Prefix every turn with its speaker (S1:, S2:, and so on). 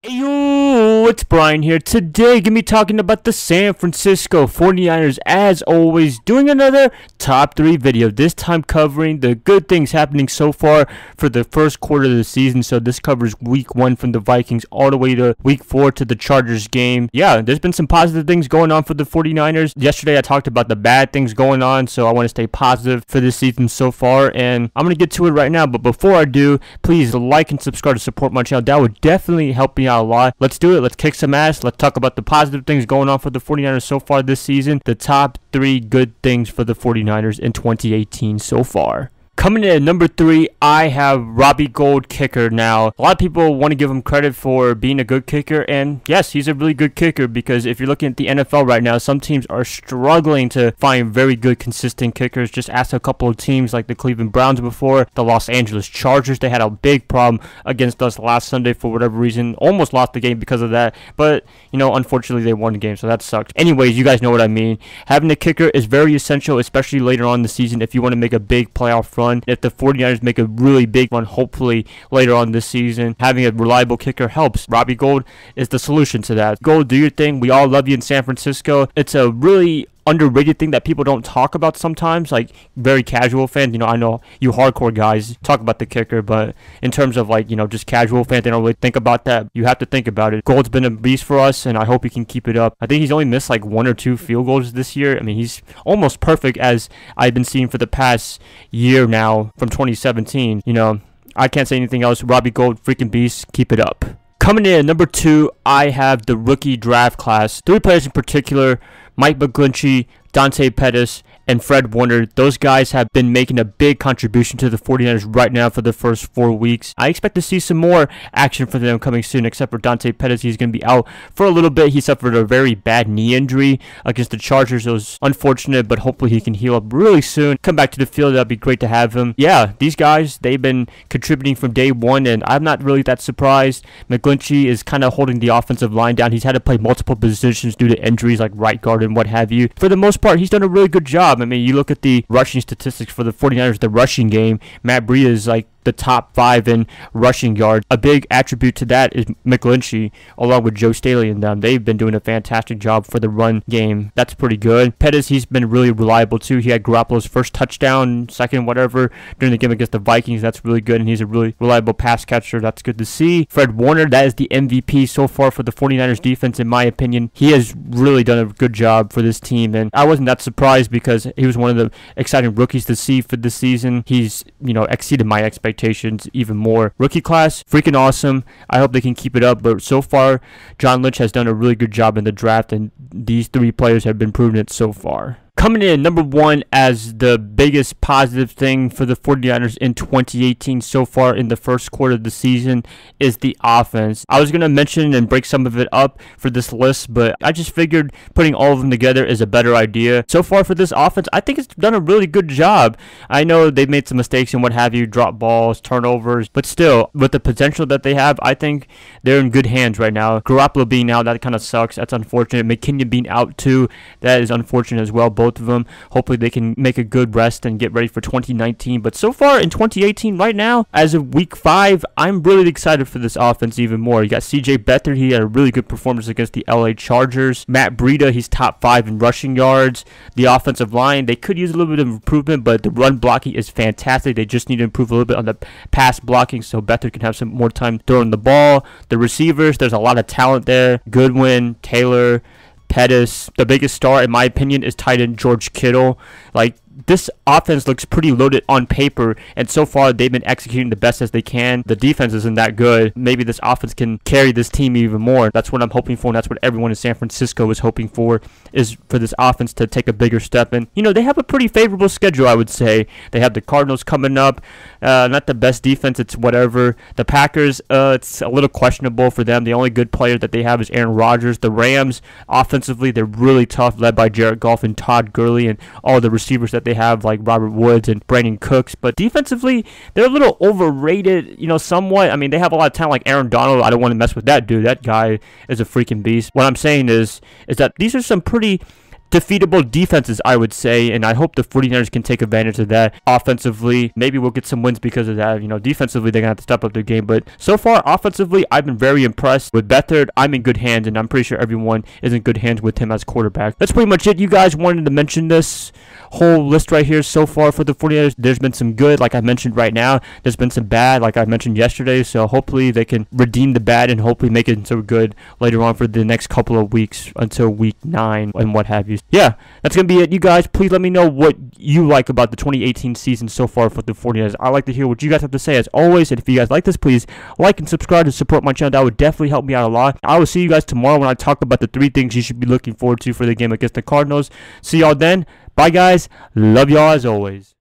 S1: Hey yo, it's Brian here. Today, gonna be talking about the San Francisco 49ers, as always, doing another top 3 video. This time covering the good things happening so far for the first quarter of the season. So this covers week 1 from the Vikings all the way to week 4 to the Chargers game. Yeah, there's been some positive things going on for the 49ers. Yesterday, I talked about the bad things going on, so I want to stay positive for this season so far. And I'm gonna get to it right now, but before I do, please like and subscribe to support my channel. That would definitely help me out a lot. Let's do it. Let's kick some ass. Let's talk about the positive things going on for the 49ers so far this season. The top 3 good things for the 49ers in 2018 so far. Coming in at number 3, I have Robbie Gould, kicker. Now, a lot of people want to give him credit for being a good kicker, and yes, he's a really good kicker, because if you're looking at the NFL right now, some teams are struggling to find very good, consistent kickers. Just ask a couple of teams like the Cleveland Browns before, the Los Angeles Chargers. They had a big problem against us last Sunday for whatever reason. Almost lost the game because of that, but, you know, unfortunately, they won the game, so that sucked. Anyways, you guys know what I mean. Having a kicker is very essential, especially later on in the season if you want to make a big playoff run. If the 49ers make a really big run, hopefully later on this season, having a reliable kicker helps. Robbie Gould is the solution to that. Gould, do your thing. We all love you in San Francisco. It's a really underrated thing that people don't talk about sometimes, like very casual fans. You know, I know you hardcore guys talk about the kicker, but in terms of, like, you know, just casual fans, they don't really think about that. You have to think about it. Gould's been a beast for us, and I hope he can keep it up. I think he's only missed like 1 or 2 field goals this year. I mean, he's almost perfect, as I've been seeing for the past year now from 2017. You know, I can't say anything else. Robbie Gould, freaking beast. Keep it up. Coming in at number 2, I have the rookie draft class. 3 players in particular: Mike McGlinchey, Dante Pettis, and Fred Warner. Those guys have been making a big contribution to the 49ers right now for the first 4 weeks. I expect to see some more action for them coming soon, except for Dante Pettis. He's going to be out for a little bit. He suffered a very bad knee injury against the Chargers. It was unfortunate, but hopefully he can heal up really soon. Come back to the field. That'd be great to have him. Yeah, these guys, they've been contributing from day one, and I'm not really that surprised. McGlinchey is kind of holding the offensive line down. He's had to play multiple positions due to injuries like right guard and what have you. For the most part, he's done a really good job. I mean, you look at the rushing statistics for the 49ers, the rushing game. Matt Breida is like the top 5 in rushing yards. A big attribute to that is McGlinchey, along with Joe Staley and them. They've been doing a fantastic job for the run game. That's pretty good. Pettis, he's been really reliable too. He had Garoppolo's first touchdown, second, whatever, during the game against the Vikings. That's really good, and he's a really reliable pass catcher. That's good to see. Fred Warner, that is the MVP so far for the 49ers defense, in my opinion. He has really done a good job for this team, and I wasn't that surprised because he was one of the exciting rookies to see for this season. He's, you know, exceeded my expectations even more. Rookie class, freaking awesome. I hope they can keep it up, but so far, John Lynch has done a really good job in the draft, and these 3 players have been proving it so far. Coming in number 1 as the biggest positive thing for the 49ers in 2018 so far in the first quarter of the season is the offense. I was going to mention and break some of it up for this list, but I just figured putting all of them together is a better idea. So far for this offense, I think it's done a really good job. I know they've made some mistakes and what have you, drop balls, turnovers, but still, with the potential that they have, I think they're in good hands right now. Garoppolo being out, that kind of sucks. That's unfortunate. McKinnon being out too, that is unfortunate as well. Both of them. Hopefully they can make a good rest and get ready for 2019. But so far in 2018 right now, as of week 5, I'm really excited for this offense even more. You got CJ Beathard. He had a really good performance against the LA Chargers. Matt Breida, he's top 5 in rushing yards. The offensive line, they could use a little bit of improvement, but the run blocking is fantastic. They just need to improve a little bit on the pass blocking so Beathard can have some more time throwing the ball. The receivers, there's a lot of talent there. Goodwin, Taylor, Pettis. The biggest star, in my opinion, is tight end George Kittle. Like, this offense looks pretty loaded on paper, and so far they've been executing the best as they can. The defense isn't that good. Maybe this offense can carry this team even more. That's what I'm hoping for, and that's what everyone in San Francisco is hoping for, is for this offense to take a bigger step. And, you know, they have a pretty favorable schedule, I would say. They have the Cardinals coming up. Not the best defense, it's whatever. The Packers, it's a little questionable for them. The only good player that they have is Aaron Rodgers. The Rams, offensively, they're really tough, led by Jared Goff and Todd Gurley and all the receivers that they have, like Robert Woods and Brandon Cooks. But defensively, they're a little overrated, you know, somewhat. I mean, they have a lot of talent like Aaron Donald. I don't want to mess with that dude. That guy is a freaking beast. What I'm saying is that these are some pretty defeatable defenses, I would say, and I hope the 49ers can take advantage of that. Offensively, maybe we'll get some wins because of that. You know, defensively, they're going to have to step up their game, but so far, offensively, I've been very impressed with Beathard. I'm in good hands, and I'm pretty sure everyone is in good hands with him as quarterback. That's pretty much it. You guys wanted to mention this whole list right here so far for the 49ers. There's been some good, like I mentioned right now. There's been some bad, like I mentioned yesterday, so hopefully they can redeem the bad and hopefully make it so good later on for the next couple of weeks until week 9 and what have you. Yeah, that's going to be it. You guys, please let me know what you like about the 2018 season so far for the 49ers. I like to hear what you guys have to say as always, and if you guys like this, please like and subscribe to support my channel. That would definitely help me out a lot. I will see you guys tomorrow when I talk about the 3 things you should be looking forward to for the game against the Cardinals. See y'all then. Bye, guys. Love y'all as always.